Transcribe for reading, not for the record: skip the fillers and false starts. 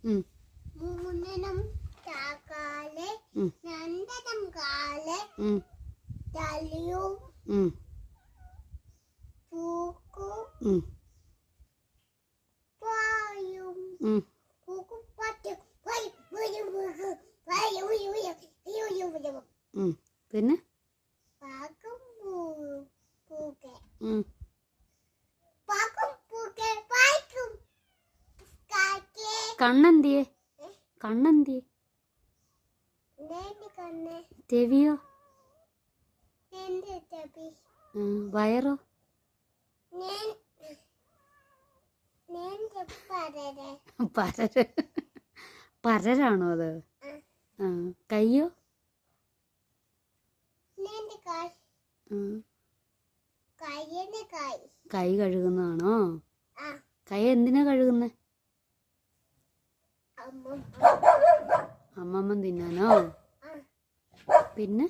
മൂന്നെണ്ണം കാല്, രണ്ടെണ്ണം കാല്, തലയും പൂക്കും പായും പിന്നെ കണ്ണെന്തിയെ? കണ്ണെന്തിയെ? ചെവിയോ? വയറോ? പരര്. പരരാണോ അത്? കയ്യോ? കൈ കഴുകുന്നതാണോ? കൈ എന്തിനാ കഴുകുന്നേ? അമ്മമ്മ തിന്നാനോ? പിന്നെ